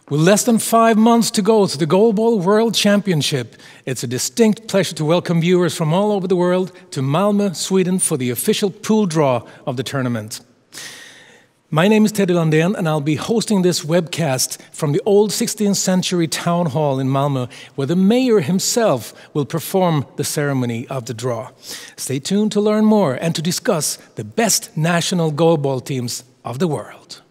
With less than 5 months to go to the Goalball World Championship, it's a distinct pleasure to welcome viewers from all over the world to Malmö, Sweden for the official pool draw of the tournament. My name is Teddy Landén and I'll be hosting this webcast from the old 16th century town hall in Malmö, where the mayor himself will perform the ceremony of the draw. Stay tuned to learn more and to discuss the best national goalball teams of the world.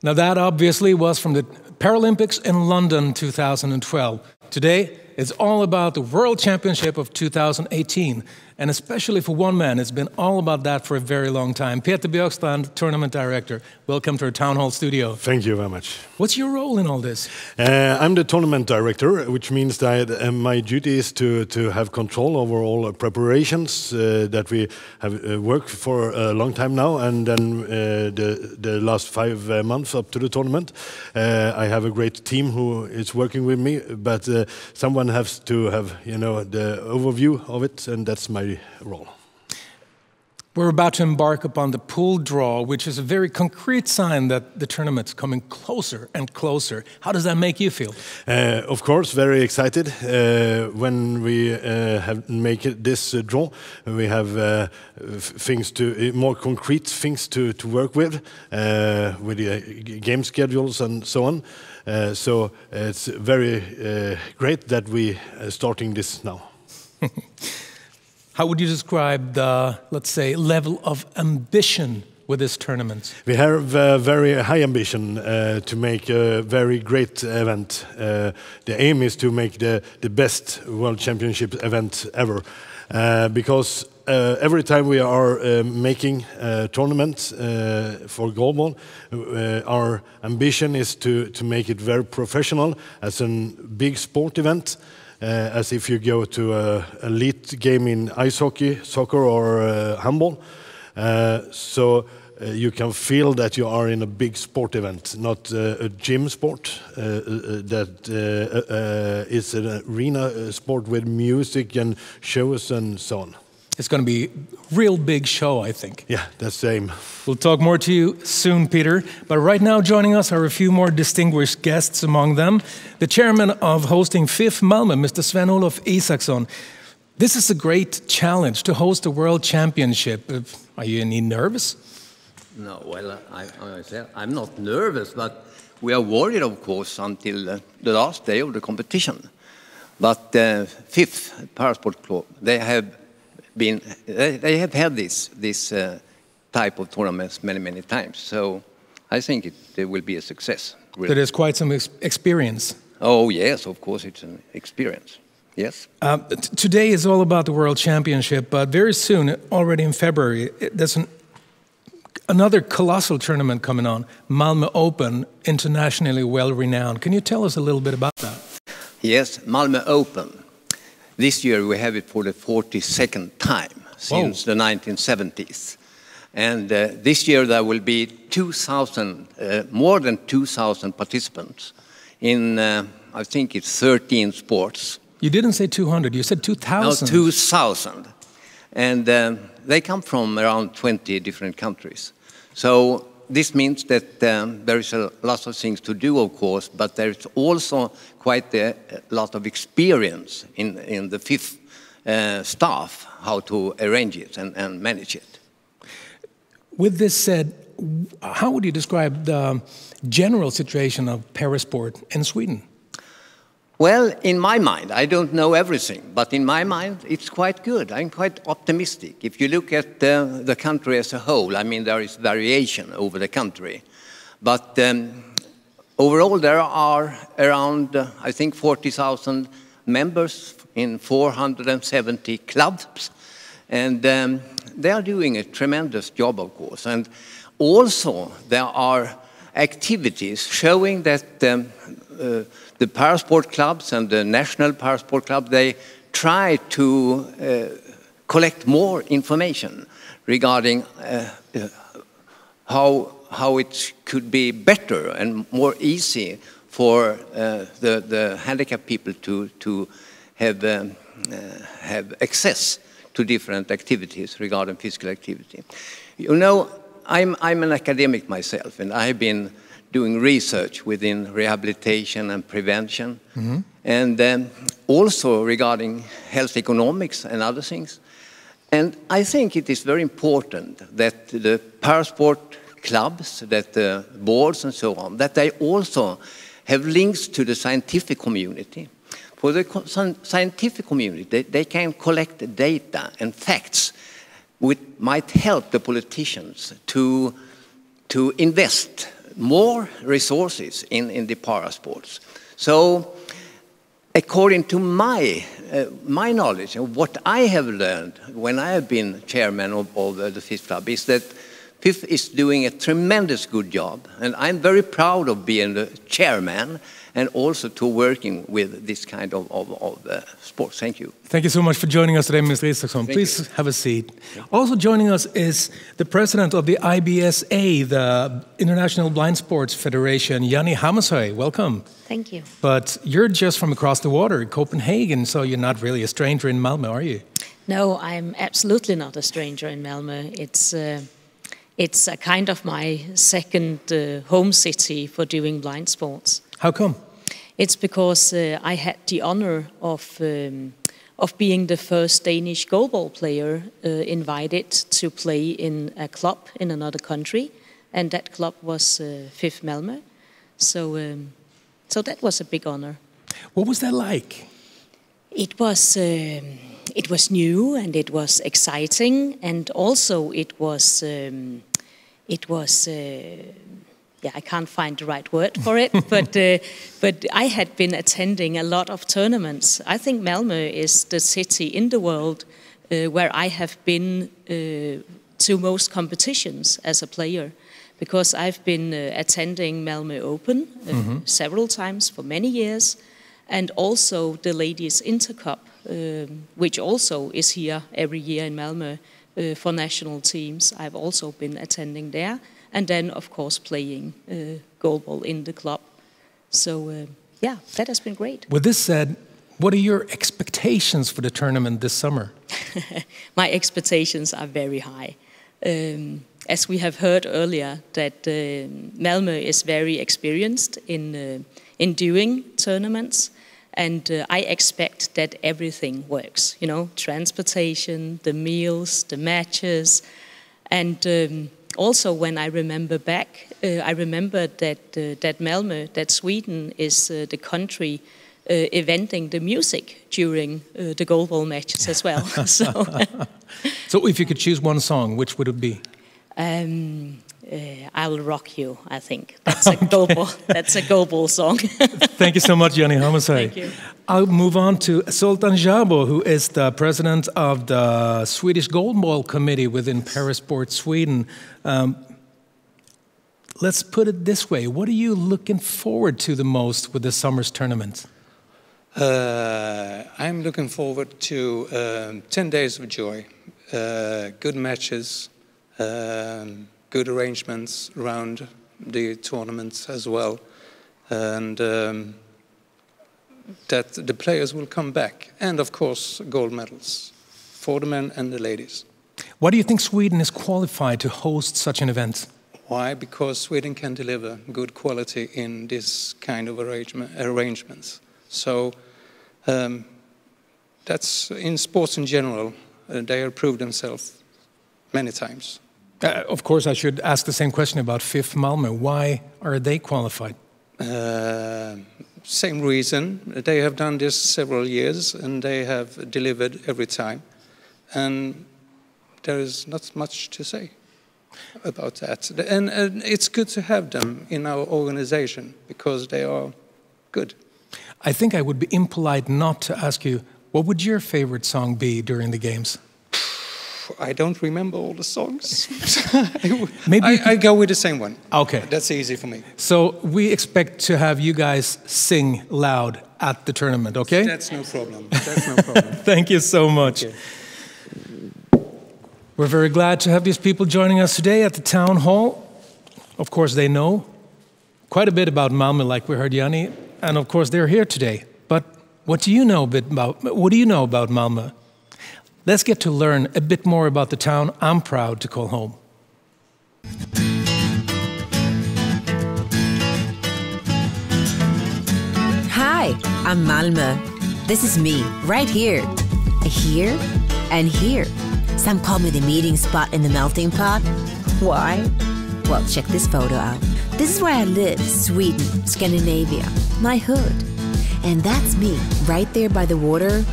Now that obviously was from the Paralympics in London 2012. Today, it's all about the World Championship of 2018. And especially for one man, it's been all about that for a very long time. Peter Björkstrand, Tournament Director, welcome to our Town Hall studio. Thank you very much. What's your role in all this? I'm the Tournament Director, which means that my duty is to have control over all preparations that we have worked for a long time now, and then the last 5 months up to the tournament. I have a great team who is working with me, but someone has to have, the overview of it, and that's my role. We're about to embark upon the pool draw, which is a very concrete sign that the tournament's coming closer and closer. How does that make you feel? Of course, very excited. When we have make it this draw, we have more concrete things to work with the game schedules and so on. So it's very great that we are starting this now. How would you describe the, let's say, level of ambition with this tournament? We have a very high ambition to make a very great event. The aim is to make the best World Championship event ever. Because every time we are making a tournament for goalball, our ambition is to make it very professional as a big sport event. As if you go to an elite game in ice hockey, soccer or handball. So you can feel that you are in a big sport event, not a gym sport that is an arena sport with music and shows and so on. It's going to be a real big show, I think. Yeah, that's the aim. We'll talk more to you soon, Peter. But right now joining us are a few more distinguished guests, among them the chairman of hosting FIF Malmö, Mr. Sven-Olof Isaksson. This is a great challenge to host a World Championship. Are you any nervous? No, well, I'm not nervous, but we are worried, of course, until the last day of the competition. But FIF, Parasport Club, they have had this type of tournaments many times, so I think it will be a success. Really. There is quite some experience. Oh yes, of course it's an experience. Yes. Today is all about the World Championship, but very soon, already in February, there's another colossal tournament coming on, Malmö Open, internationally well-renowned. Can you tell us a little bit about that? Yes, Malmö Open. This year we have it for the 42nd time since the 1970s. And this year there will be more than 2,000 participants in, I think it's 13 sports. You didn't say 200, you said 2,000. No, 2,000. And they come from around 20 different countries. So this means that there is a lot of things to do, of course, but there is also quite a lot of experience in the FIF staff, how to arrange it and manage it. With this said, how would you describe the general situation of parasport in Sweden? Well, in my mind, I don't know everything, but in my mind, it's quite good. I'm quite optimistic. If you look at the country as a whole, I mean, there is variation over the country. But overall, there are around, I think, 40,000 members in 470 clubs. And they are doing a tremendous job, of course. And also, there are activities showing that the parasport clubs and the national parasport club, they try to collect more information regarding how it could be better and more easy for the handicapped people to have access to different activities regarding physical activity. You know, I'm an academic myself, and I've been doing research within rehabilitation and prevention, and also regarding health economics and other things. And I think it is very important that the parasport clubs, that the boards and so on, that they also have links to the scientific community. For the scientific community, they can collect data and facts which might help the politicians to invest more resources in the parasports. So, according to my knowledge and what I have learned when I have been chairman of the FIF club, is that FIF is doing a tremendous good job, and I'm very proud of being the chairman and also to working with this kind of sports. Thank you. Thank you so much for joining us today, Mr. Isaksson. Please have a seat. Also joining us is the president of the IBSA, the International Blind Sports Federation, Jani Hammershøi. Welcome. Thank you. But you're just from across the water, Copenhagen, so you're not really a stranger in Malmö, are you? No, I'm absolutely not a stranger in Malmö. It's a kind of my second home city for doing blind sports. How come? It's because I had the honor of being the first Danish goalball player invited to play in a club in another country, and that club was FIF Malmö. So that was a big honor. What was that like? It was new and it was exciting, and also it was yeah, I can't find the right word for it, but I had been attending a lot of tournaments. I think Malmö is the city in the world where I have been to most competitions as a player, because I've been attending Malmö Open several times for many years, and also the Ladies Intercup, which also is here every year in Malmö for national teams. I've also been attending there. And then, of course, playing goalball in the club. So, yeah, that has been great. With this said, what are your expectations for the tournament this summer? My expectations are very high. As we have heard earlier, that Malmö is very experienced in doing tournaments. And I expect that everything works. You know, transportation, the meals, the matches, and also, when I remember back, I remember that Malmö, that Sweden is the country eventing the music during the goalball matches as well. So if you could choose one song, which would it be? I'll Rock You, I think. That's a goalball. That's a goalball song. Thank you so much, Jani Hammershøi. Thank you. I'll move on to Sultan Jabo, who is the president of the Swedish Goalball Committee within Parasport Sweden. Let's put it this way. What are you looking forward to the most with the summer's tournament? I'm looking forward to 10 days of joy, good matches, good arrangements around the tournaments as well, and that the players will come back, and of course gold medals for the men and the ladies. Why do you think Sweden is qualified to host such an event? Why? Because Sweden can deliver good quality in this kind of arrangements. So that's in sports in general. They have proved themselves many times. Of course, I should ask the same question about FIF Malmö. Why are they qualified? same reason. They have done this several years, and they have delivered every time. And there is not much to say about that. And it's good to have them in our organization, because they are good. I think I would be impolite not to ask you, what would your favorite song be during the games? I don't remember all the songs. Maybe I go with the same one. Okay. That's easy for me. So we expect to have you guys sing loud at the tournament, okay? That's no problem. That's no problem. Thank you so much. Okay. We're very glad to have these people joining us today at the town hall. Of course, they know quite a bit about Malmö, like we heard Janni, and of course they're here today. But what do you know about Malmö? Let's get to learn a bit more about the town I'm proud to call home. Hi, I'm Malmö. This is me, right here. Here and here. Some call me the meeting spot in the melting pot. Why? Well, check this photo out. This is where I live, Sweden, Scandinavia, my hood. And that's me, right there by the water.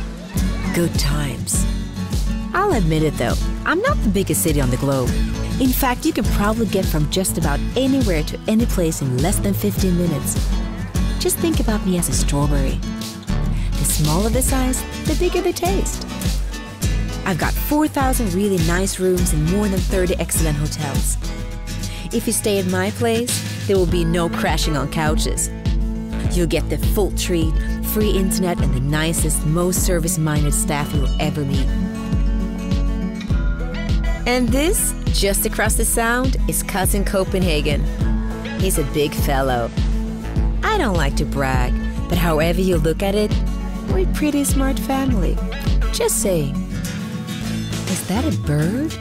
Good times. I'll admit it though, I'm not the biggest city on the globe. In fact, you can probably get from just about anywhere to any place in less than 15 minutes. Just think about me as a strawberry. The smaller the size, the bigger the taste. I've got 4,000 really nice rooms and more than 30 excellent hotels. If you stay at my place, there will be no crashing on couches. You'll get the full treat, free internet, and the nicest, most service-minded staff you'll ever meet. And this, just across the sound, is cousin Copenhagen. He's a big fellow. I don't like to brag, but however you look at it, we're a pretty smart family. Just saying. Is that a bird?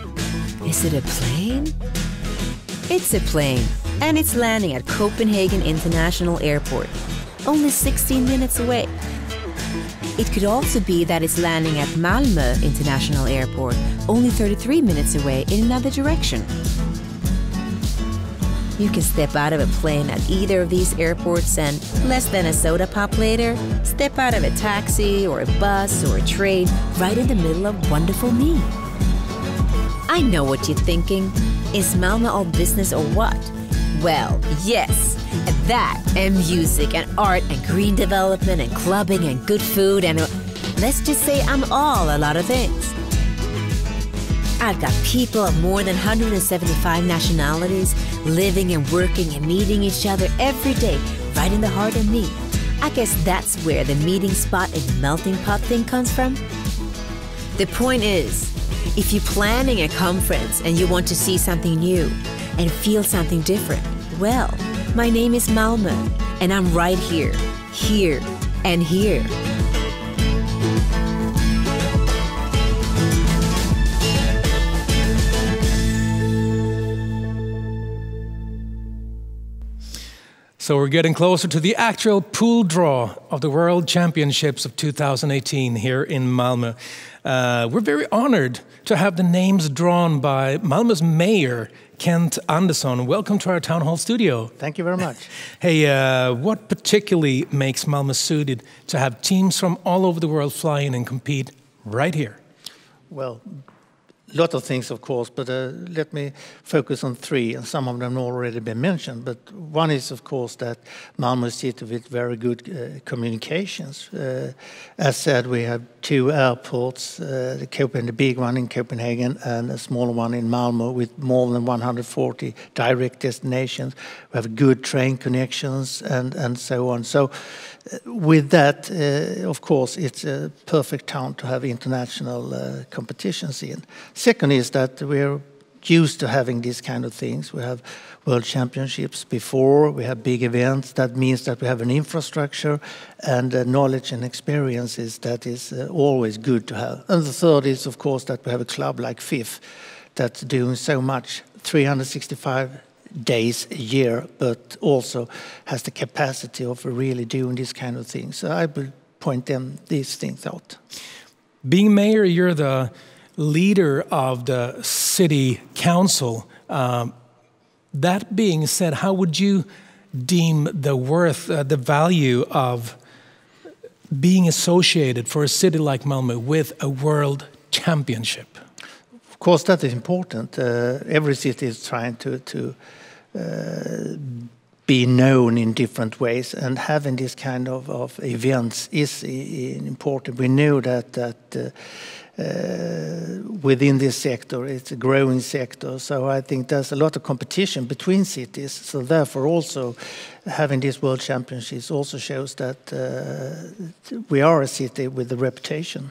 Is it a plane? It's a plane, and it's landing at Copenhagen International Airport, only 16 minutes away. It could also be that it's landing at Malmö International Airport, only 33 minutes away in another direction. You can step out of a plane at either of these airports and, less than a soda pop later, step out of a taxi or a bus or a train right in the middle of wonderful me. I know what you're thinking. Is Malmö all business or what? Well, yes. That and music and art and green development and clubbing and good food and let's just say I'm all a lot of things. I've got people of more than 175 nationalities living and working and meeting each other every day right in the heart of me. I guess that's where the meeting spot and the melting pot thing comes from. The point is, if you're planning a conference and you want to see something new and feel something different, well, my name is Malmö, and I'm right here, here, and here. So we're getting closer to the actual pool draw of the World Championships of 2018 here in Malmö. We're very honored to have the names drawn by Malmö's mayor, Kent Andersson. Welcome to our town hall studio. Thank you very much. Hey, what particularly makes Malmö suited to have teams from all over the world fly in and compete right here? Well, a lot of things, of course, but let me focus on three, and some of them have already been mentioned. But one is, of course, that Malmö is city with very good communications. As said, we have two airports, the big one in Copenhagen and a smaller one in Malmö with more than 140 direct destinations. We have good train connections and so on. So with that, of course, it's a perfect town to have international competitions in. Second is that we're used to having these kind of things. We have World Championships before, we have big events. That means that we have an infrastructure and knowledge and experiences that is always good to have. And the third is, of course, that we have a club like FIF that's doing so much, 365 days a year, but also has the capacity of really doing this kind of things. So I will point these things out. Being mayor, you're the leader of the city council. That being said, how would you deem the worth, the value of being associated for a city like Malmö with a world championship? Of course, that is important. Every city is trying to be known in different ways, and having this kind of events is important. We know that within this sector, it's a growing sector. So I think there's a lot of competition between cities. So therefore, also having this World Championships also shows that we are a city with a reputation.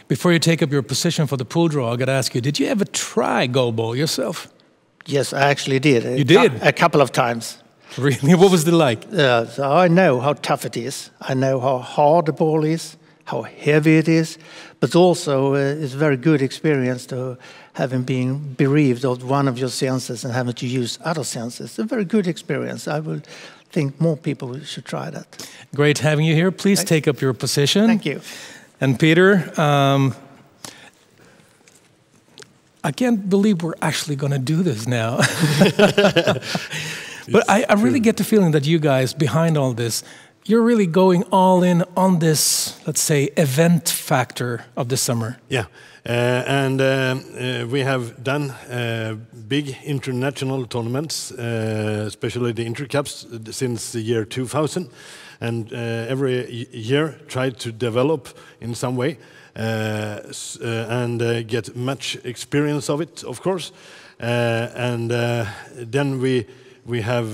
Before you take up your position for the pool draw, I got to ask you, did you ever try goalball yourself? Yes, I actually did. You did? A couple of times. Really? What was it like? So I know how tough it is. I know how hard the ball is, how heavy it is, but also it's a very good experience to having been bereaved of one of your senses and having to use other senses. It's a very good experience. I would think more people should try that. Great having you here. Please take up your position. Thank you. And Peter, I can't believe we're actually going to do this now. But I really get the feeling that you guys, behind all this, you're really going all in on this, let's say, event factor of the summer. Yeah, and we have done big international tournaments, especially the Intercups, since the year 2000. And every year tried to develop in some way and get much experience of it, of course. And then we have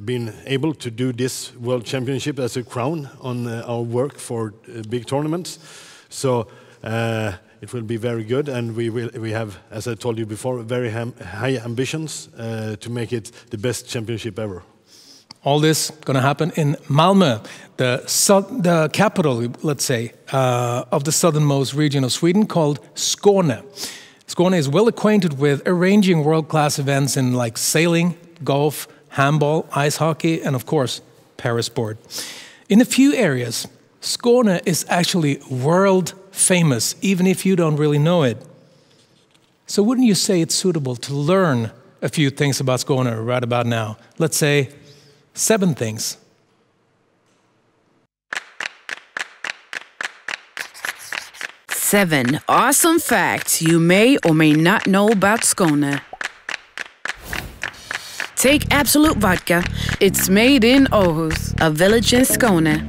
been able to do this World Championship as a crown on our work for big tournaments. So it will be very good, and we have, as I told you before, very high ambitions to make it the best championship ever. All this going to happen in Malmö, the capital, let's say, of the southernmost region of Sweden, called Skåne. Skåne is well acquainted with arranging world-class events in like sailing, golf, handball, ice hockey, and of course, parasport. In a few areas, Skåne is actually world famous, even if you don't really know it. So wouldn't you say it's suitable to learn a few things about Skåne right about now? Let's say 7 things. Seven awesome facts you may or may not know about Skåne. Take Absolute Vodka. It's made in Aarhus, a village in Skåne,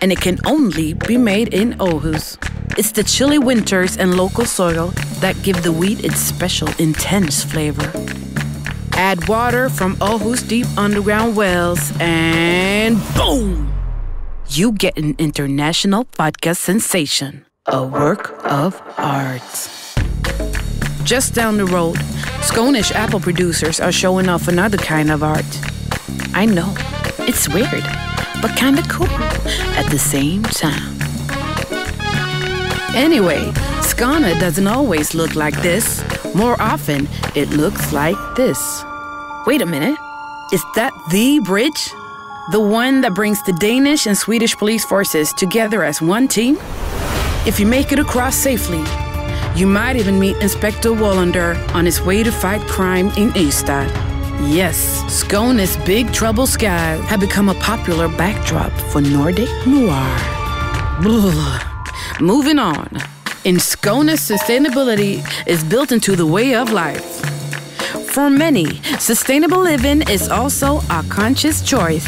and it can only be made in Aarhus. It's the chilly winters and local soil that give the wheat its special, intense flavor. Add water from Aarhus deep underground wells, and boom! You get an international vodka sensation. A work of art. Just down the road, Skånish apple producers are showing off another kind of art. I know, it's weird, but kinda cool at the same time. Anyway, Skåne doesn't always look like this. More often, it looks like this. Wait a minute, is that the bridge? The one that brings the Danish and Swedish police forces together as one team? If you make it across safely, you might even meet Inspector Wallander on his way to fight crime in Ystad. Yes, Skåne's big trouble skies have become a popular backdrop for Nordic noir. Moving on. In Skåne, sustainability is built into the way of life. For many, sustainable living is also a conscious choice.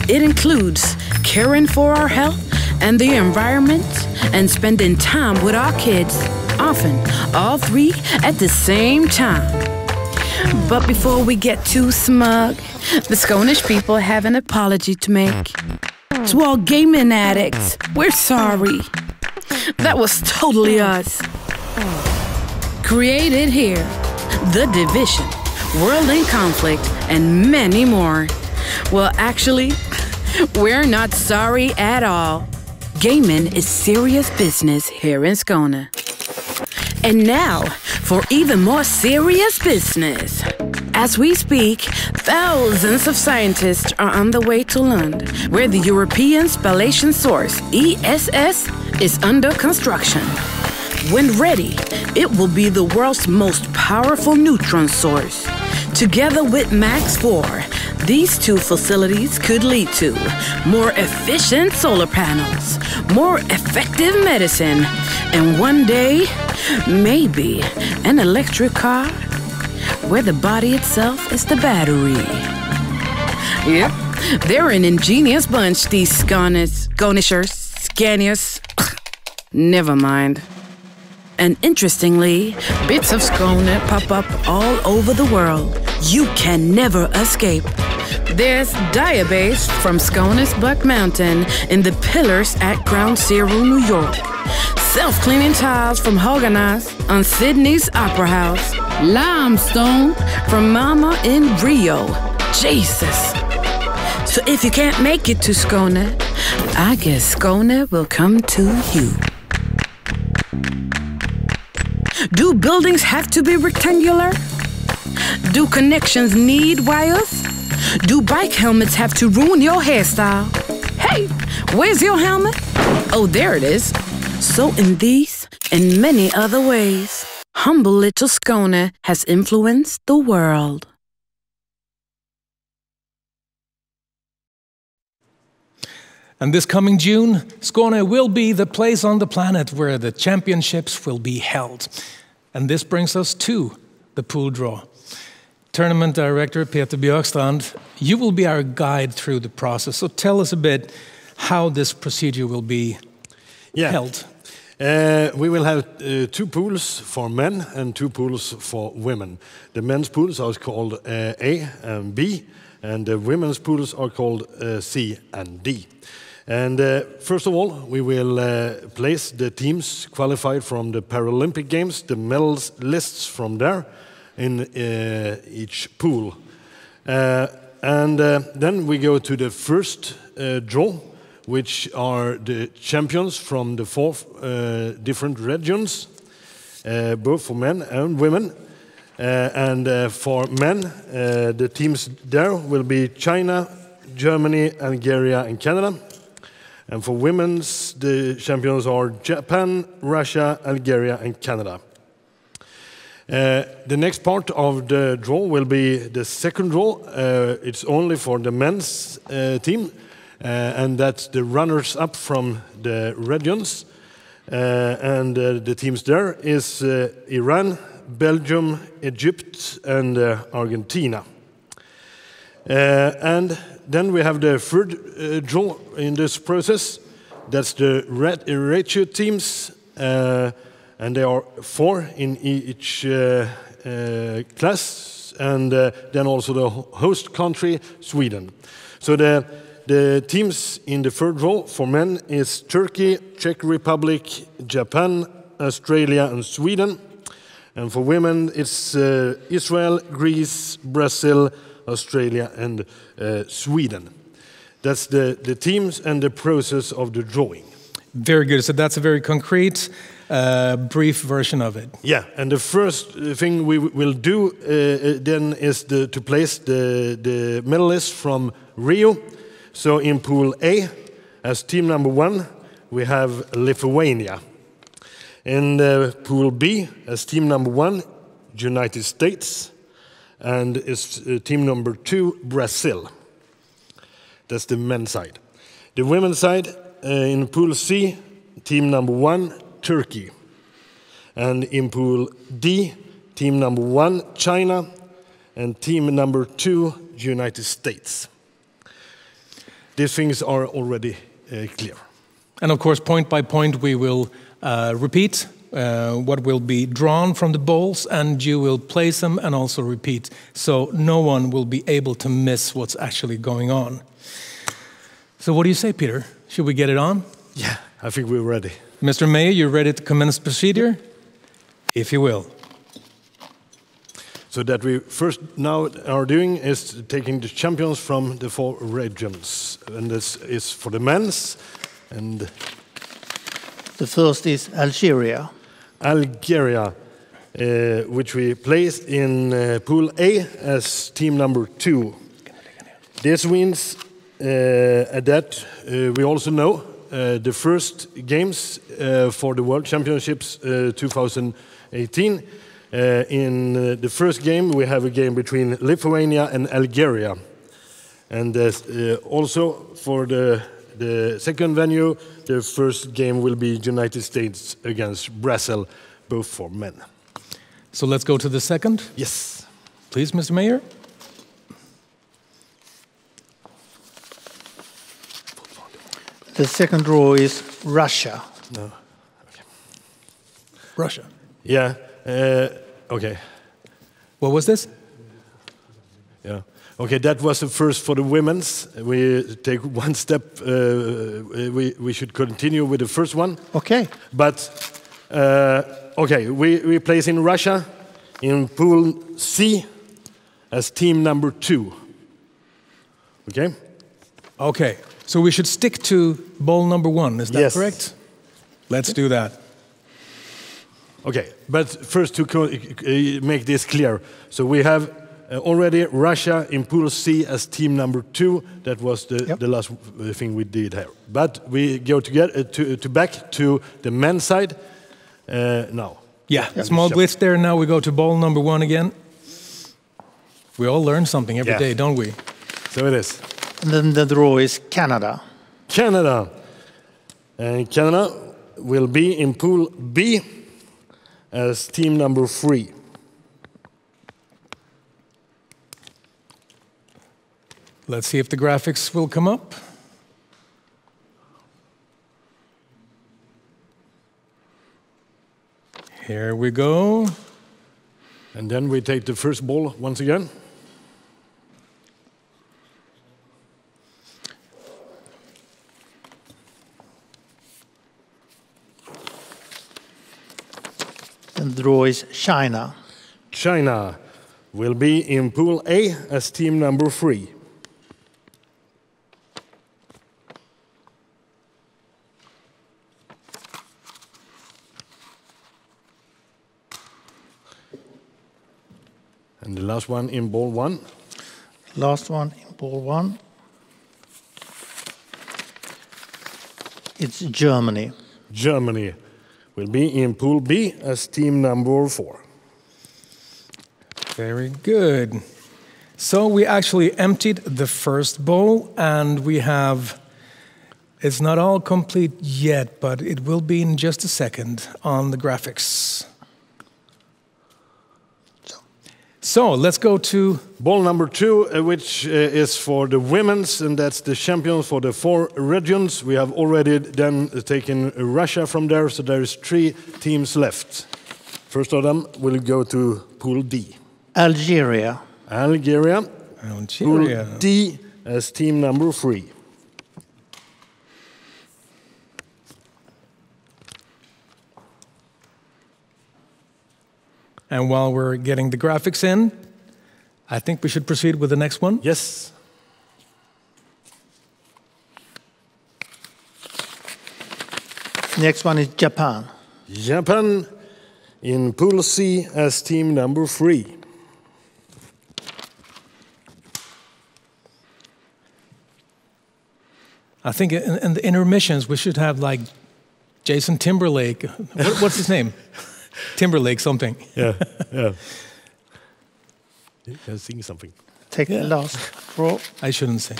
It includes caring for our health and the environment and spending time with our kids, often all 3 at the same time. But before we get too smug, the Skånish people have an apology to make. To all gaming addicts, we're sorry. That was totally us. Created here, The Division, World in Conflict, and many more. Well, actually, we're not sorry at all. Gaming is serious business here in Skåne. And now, for even more serious business. As we speak, thousands of scientists are on the way to Lund, where the European Spallation Source, ESS, is under construction. When ready, it will be the world's most powerful neutron source. Together with Max 4, These two facilities could lead to more efficient solar panels, more effective medicine, and one day, maybe an electric car where the body itself is the battery. Yep, they're an ingenious bunch, these Scaniers. Never mind. And interestingly, bits of Skåne pop up all over the world. You can never escape. There's diabase from Skåne's Buck Mountain in the pillars at Ground Zero, New York. Self-cleaning tiles from Höganäs on Sydney's Opera House. Limestone from Mama in Rio. Jesus. So if you can't make it to Skåne, I guess Skåne will come to you. Do buildings have to be rectangular? Do connections need wires? Do bike helmets have to ruin your hairstyle? Hey, where's your helmet? Oh, there it is. So in these and many other ways, humble little Skåne has influenced the world. And this coming June, Skåne will be the place on the planet where the championships will be held. And this brings us to the pool draw. Tournament Director Peter Björkstrand, you will be our guide through the process. So tell us a bit how this procedure will be held. We will have 2 pools for men and 2 pools for women. The men's pools are called A and B, and the women's pools are called C and D. And first of all, we will place the teams qualified from the Paralympic Games, the medal lists from there in each pool. And then we go to the first draw, which are the champions from the 4 different regions, both for men and women. And for men, the teams there will be China, Germany, Algeria, and Canada. And for women's, the champions are Japan, Russia, Algeria, and Canada. The next part of the draw will be the second draw. It's only for the men's team, and that's the runners-up from the regions. And the teams there is Iran, Belgium, Egypt, and Argentina. And then we have the third draw in this process. That's the ratio teams, and there are 4 in each class, and then also the host country, Sweden. So the teams in the third draw for men is Turkey, Czech Republic, Japan, Australia, and Sweden. And for women, it's Israel, Greece, Brazil, Australia, and Sweden. That's the teams and the process of the drawing. Very good. So that's a very concrete, brief version of it. Yeah, and the first thing we will do then is to place the medalists from Rio. So in Pool A, as team number 1, we have Lithuania. In Pool B, as team number 1, United States. And is team number 2, Brazil. That's the men's side. The women's side, in Pool C, team number 1, Turkey. And in Pool D, team number 1, China. And team number 2, United States. These things are already clear. And of course, point by point, we will repeat what will be drawn from the bowls, and you will place them and also repeat. So no one will be able to miss what's actually going on. So what do you say, Peter? Should we get it on? Yeah, I think we're ready. Mr. Mayor, you're ready to commence procedure? If you will. So that we first now are doing is taking the champions from the 4 regions. And this is for the men's. And the first is Algeria. Algeria, which we placed in Pool A as team number 2. This means that we also know the first games for the World Championships 2018. In the first game, we have a game between Lithuania and Algeria. And also for the second venue, the first game will be United States against Brazil, both for men. So let's go to the second. Yes. Please, Mr. Mayor. The second draw is Russia. No. Okay. Russia. Yeah. Okay. What was this? Yeah. Okay, that was the first for the women's. We take one step. We should continue with the first one. Okay. But okay, we place in Russia in Pool C as team number 2. Okay. Okay. So we should stick to bowl number 1. Is that Yes. correct? Let's do that. Okay, but first to make this clear, so we have already Russia in Pool C as team number 2. That was the last thing we did here. But we go to back to the men's side now. Yeah, small glitch there. Now we go to bowl number 1 again. We all learn something every day, don't we? So it is. And then the draw is Canada. Canada. And Canada will be in Pool B as team number 3. Let's see if the graphics will come up. Here we go. And then we take the first ball once again. And the draw is China. China will be in Pool A as team number 3. And the last one in ball 1. Last one in ball 1. It's Germany. Germany will be in Pool B as team number 4. Very good. So we actually emptied the first bowl, and we have, it's not all complete yet, but it will be in just a second on the graphics. So let's go to ball number 2, which is for the women's, and that's the champions for the 4 regions. We have already then taken Russia from there, so there is 3 teams left. First of them will go to Pool D. Algeria. Algeria. Pool D as team number 3. And while we're getting the graphics in, I think we should proceed with the next one. Yes. Next one is Japan. Japan in Pool C as team number 3. I think in the intermissions we should have like Jason Timberlake. What's his name? Timberlake something. Yeah, yeah. You can sing something. Take the last draw. I shouldn't say.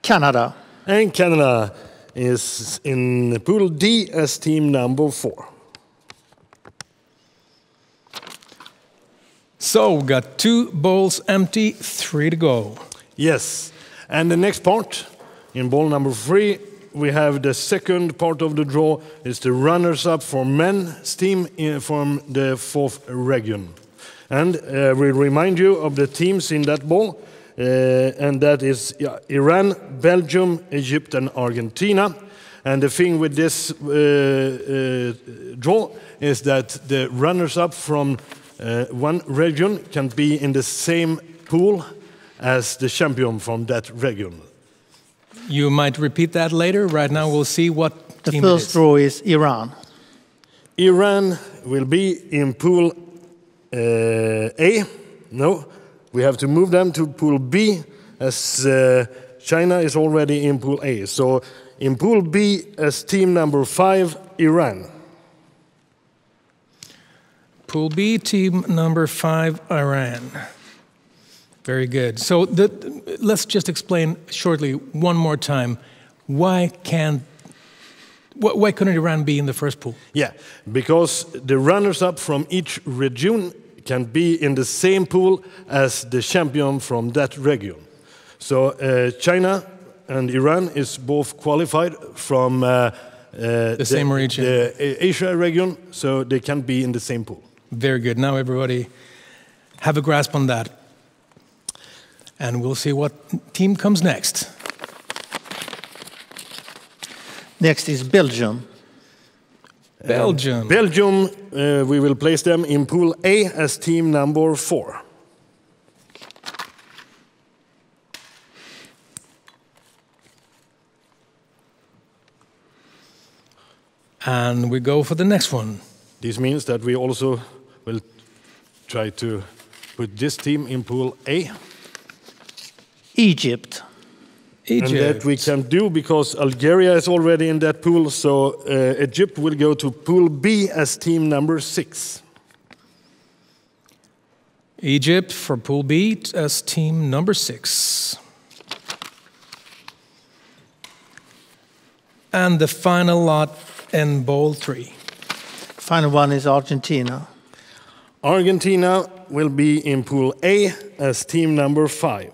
Canada. And Canada is in Pool D as team number 4. So we got 2 bowls empty, 3 to go. Yes, and the next part, in bowl number 3, we have the second part of the draw. It's the runners-up for men's team from the 4th region. And we remind you of the teams in that bowl, and that is Iran, Belgium, Egypt, and Argentina. And the thing with this draw is that the runners-up from one region can be in the same pool as the champion from that region. You might repeat that later. Right now we'll see what team The first draw is Iran. Iran will be in Pool A. No, we have to move them to Pool B as China is already in Pool A. So in Pool B as team number 5, Iran. Pool B, team number 5, Iran. Very good. So let's just explain shortly one more time why couldn't Iran be in the first pool? Yeah, because the runners-up from each region can be in the same pool as the champion from that region. So China and Iran is both qualified from the same region, the Asia region, so they can be in the same pool. Very good. Now everybody have a grasp on that. And we'll see what team comes next. Next is Belgium. Belgium. Belgium, we will place them in Pool A as team number 4. And we go for the next one. This means that we also will try to put this team in Pool A. Egypt. Egypt. And that we can do because Algeria is already in that pool, so Egypt will go to Pool B as team number 6. Egypt for Pool B as team number 6. And the final lot in Bowl 3. Final one is Argentina. Argentina will be in Pool A as team number 5.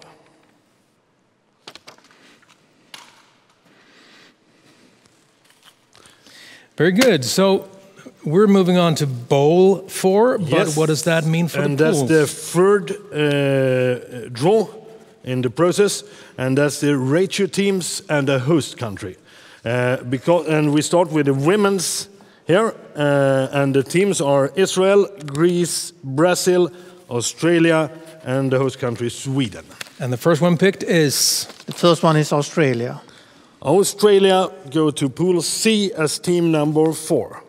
Very good. So we're moving on to Bowl 4, but Yes. what does that mean for And the that's pools? the third draw in the process, and that's the ratio teams and the host country. And we start with the women's here, and the teams are Israel, Greece, Brazil, Australia, and the host country Sweden. And the first one picked is? The first one is Australia. Australia go to Pool C as team number 4.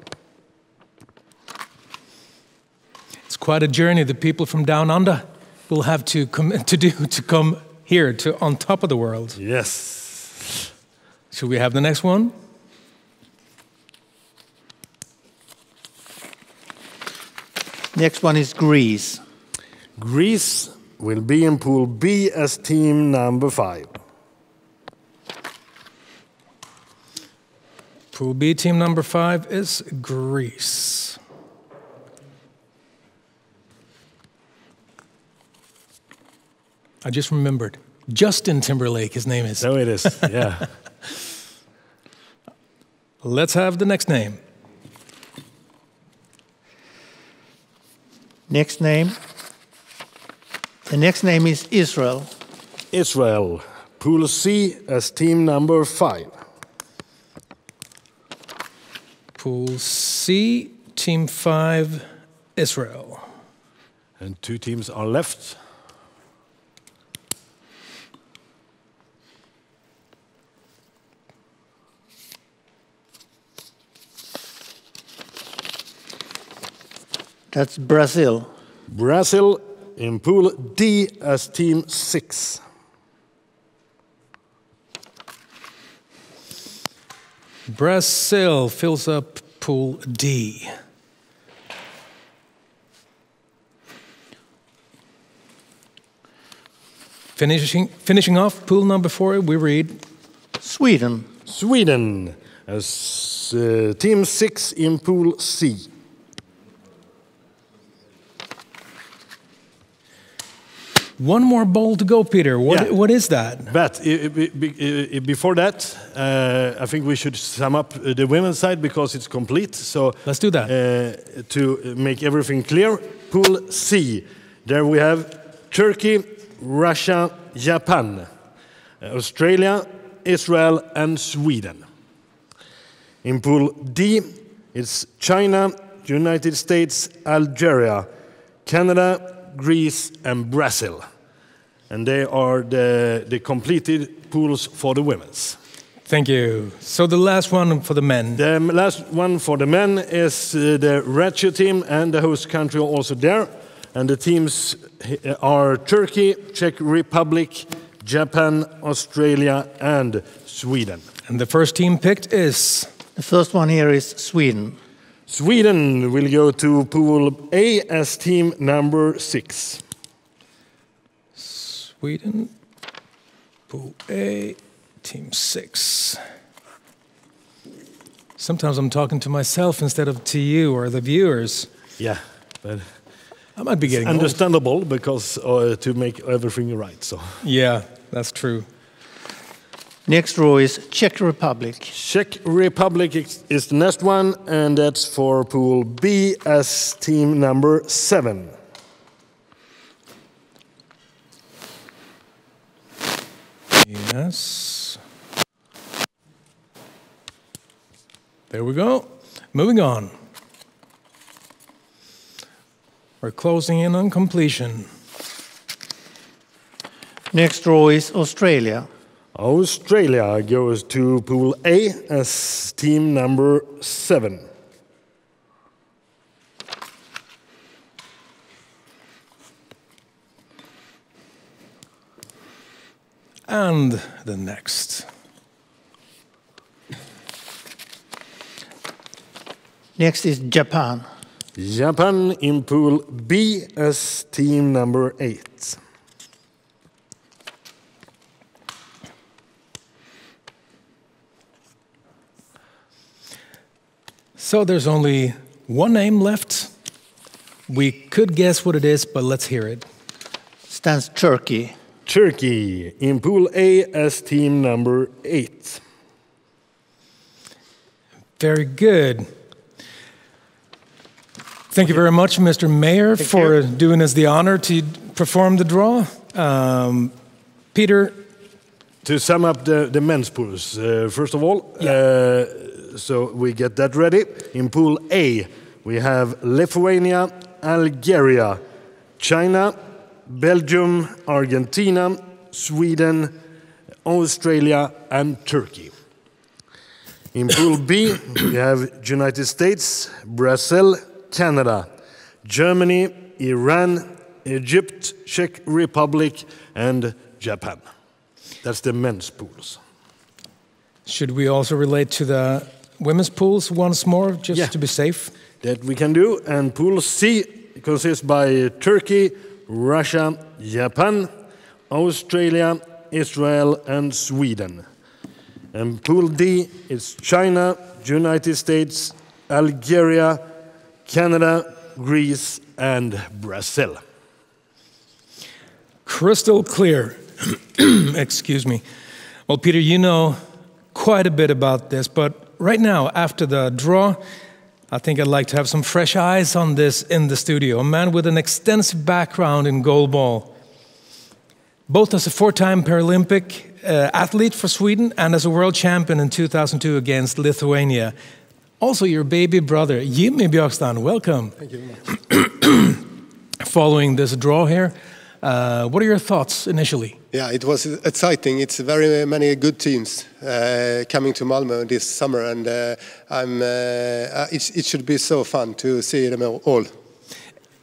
It's quite a journey the people from down under will have to come here to on top of the world. Yes. Should we have the next one? Next one is Greece. Greece will be in Pool B as team number 5. Pool B, team number 5 is Greece. I just remembered. Justin Timberlake, his name is. So it is, yeah. Let's have the next name. Next name. The next name is Israel. Israel, Pool C as team number 5. Pool C, team 5, Israel. And 2 teams are left. That's Brazil. Brazil in Pool D as team 6. Brazil fills up Pool D. Finishing off Pool number 4, we read Sweden. Sweden as team 6 in Pool C. One more bowl to go, Peter. What is that? But before that, I think we should sum up the women's side because it's complete. So let's do that. To make everything clear, Pool C. There we have Turkey, Russia, Japan, Australia, Israel, and Sweden. In Pool D, it's China, United States, Algeria, Canada, Greece, and Brazil. And they are the completed pools for the women's. Thank you. So the last one for the men. The last one for the men is the ratio team and the host country are also there. And the teams are Turkey, Czech Republic, Japan, Australia, and Sweden. And the first team picked is? The first one here is Sweden. Sweden will go to Pool A as team number 6. Sweden, Pool A, Team 6. Sometimes I'm talking to myself instead of to you or the viewers. Yeah, but I might be getting understandable old. Because to make everything right. So yeah, that's true. Next row is Czech Republic. Czech Republic is the next one, and that's for Pool B as team number 7. Yes. There we go. Moving on. We're closing in on completion. Next row is Australia. Australia goes to Pool A as team number 7. And the next. Next is Japan. Japan in Pool B as team number 8. So there's only one name left. We could guess what it is, but let's hear it. Stands Turkey. Turkey in Pool A as team number 8. Very good. Thank you very much, Mr. Mayor, for doing us the honor to perform the draw. Peter? To sum up the men's pools, first of all, so we get that ready. In Pool A, we have Lithuania, Algeria, China, Belgium, Argentina, Sweden, Australia, and Turkey. In Pool B, we have United States, Brazil, Canada, Germany, Iran, Egypt, Czech Republic, and Japan. That's the men's pools. Should we also relate to the women's pools once more, just to be safe? That we can do. And Pool C consists by Turkey, Russia, Japan, Australia, Israel, and Sweden. And Pool D is China, United States, Algeria, Canada, Greece, and Brazil. Crystal clear. Excuse me. Well, Peter, you know quite a bit about this, but right now, after the draw, I think I'd like to have some fresh eyes on this in the studio. A man with an extensive background in goalball, both as a 4-time Paralympic athlete for Sweden and as a world champion in 2002 against Lithuania. Also, your baby brother, Jimmy Björkstam, welcome. Thank you very much. Following this draw here, what are your thoughts initially? Yeah, it was exciting. It's very many good teams coming to Malmö this summer, and it should be so fun to see them all.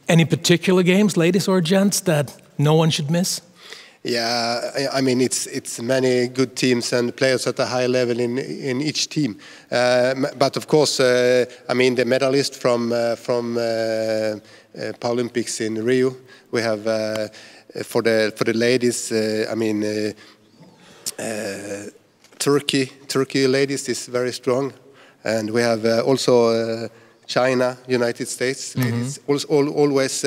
Any particular games, ladies or gents, that no one should miss? Yeah, I mean it's many good teams and players at a high level in each team. But of course, I mean the medalist from Paralympics in Rio. We have for the ladies. I mean Turkey ladies is very strong, and we have also China, United States ladies. Always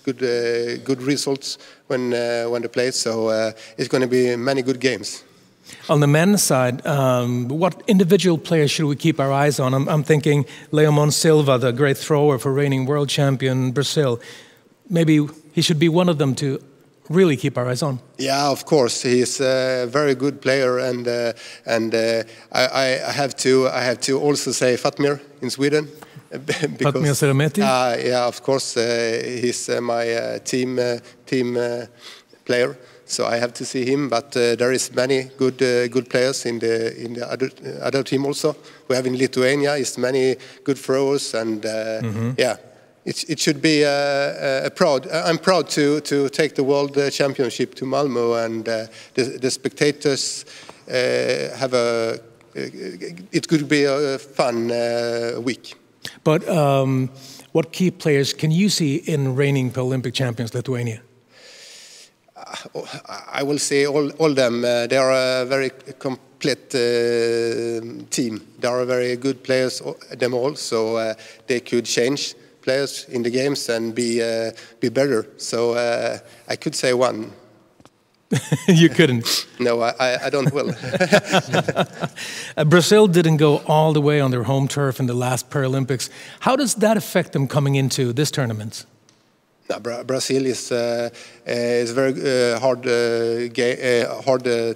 good results when they play. So it's going to be many good games. On the men's side, what individual players should we keep our eyes on? I'm thinking Leomon Silva, the great thrower for reigning world champion Brazil. Maybe he should be one of them to really keep our eyes on. Yeah, of course, he is a very good player, and I have to also say Fatmir in Sweden. Fatmir Seremeti? Yeah, of course, he's my team player, so I have to see him. But there is many good players in the other team also. We have in Lithuania is many good throwers, and yeah, it should be proud. I'm proud to take the world championship to Malmö, and the spectators have it could be a fun week. But what key players can you see in reigning Paralympic champions Lithuania? I will say all them. They are a very complete team. They are very good players, them all. So they could change players in the games and be better. So I could say one. You couldn't. No, I don't will. Brazil didn't go all the way on their home turf in the last Paralympics. How does that affect them coming into this tournament? Brazil is a very hard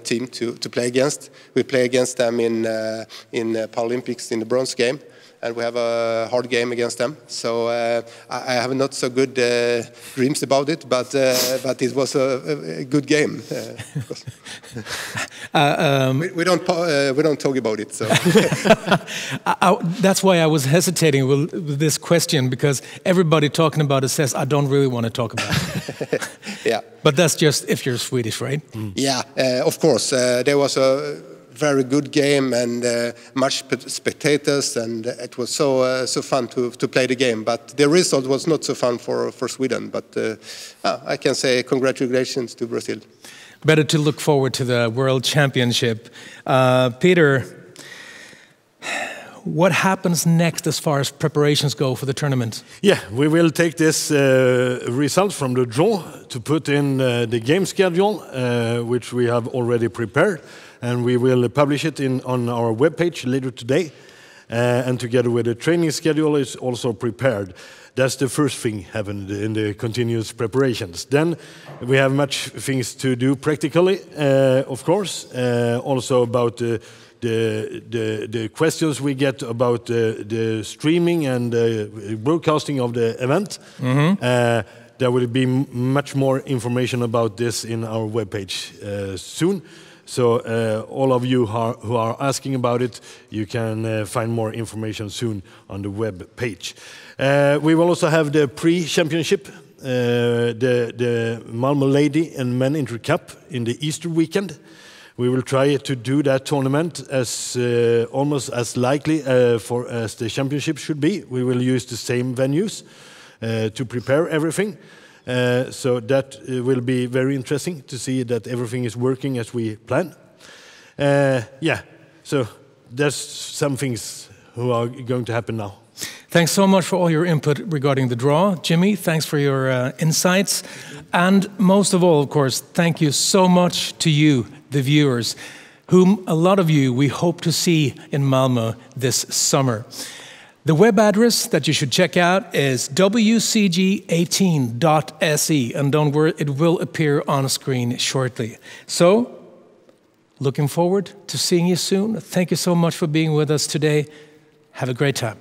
team to play against. We play against them in Paralympics in the bronze game, and we have a hard game against them. So I have not so good dreams about it, but it was a good game. We don't talk about it. So that's why I was hesitating with this question, because everybody talking about it says I don't really want to talk about it. Yeah. But that's just if you're Swedish, right? Yeah, of course. There was a very good game and much spectators, and it was so fun to play the game. But the result was not so fun for Sweden. But I can say congratulations to Brazil. Better to look forward to the World Championship. Peter, what happens next as far as preparations go for the tournament? Yeah, we will take this result from the draw to put in the game schedule, which we have already prepared. And we will publish it on our webpage later today. And together with the training schedule is also prepared. That's the first thing happened in the continuous preparations. Then we have much things to do practically, of course. Also about the questions we get about the streaming and broadcasting of the event. There will be much more information about this in our webpage soon. So all of you who are asking about it, you can find more information soon on the web page. We will also have the pre-championship, the Malmö Lady and Men Inter Cup in the Easter weekend. We will try to do that tournament as almost as likely as the championship should be. We will use the same venues to prepare everything. So that will be very interesting to see that everything is working as we plan. Yeah, so there's some things who are going to happen now. Thanks so much for all your input regarding the draw. Jimmy, thanks for your insights. And most of all, of course, thank you so much to you, the viewers, whom a lot of you we hope to see in Malmö this summer. The web address that you should check out is wcg18.se, and don't worry, it will appear on screen shortly. So, looking forward to seeing you soon. Thank you so much for being with us today. Have a great time.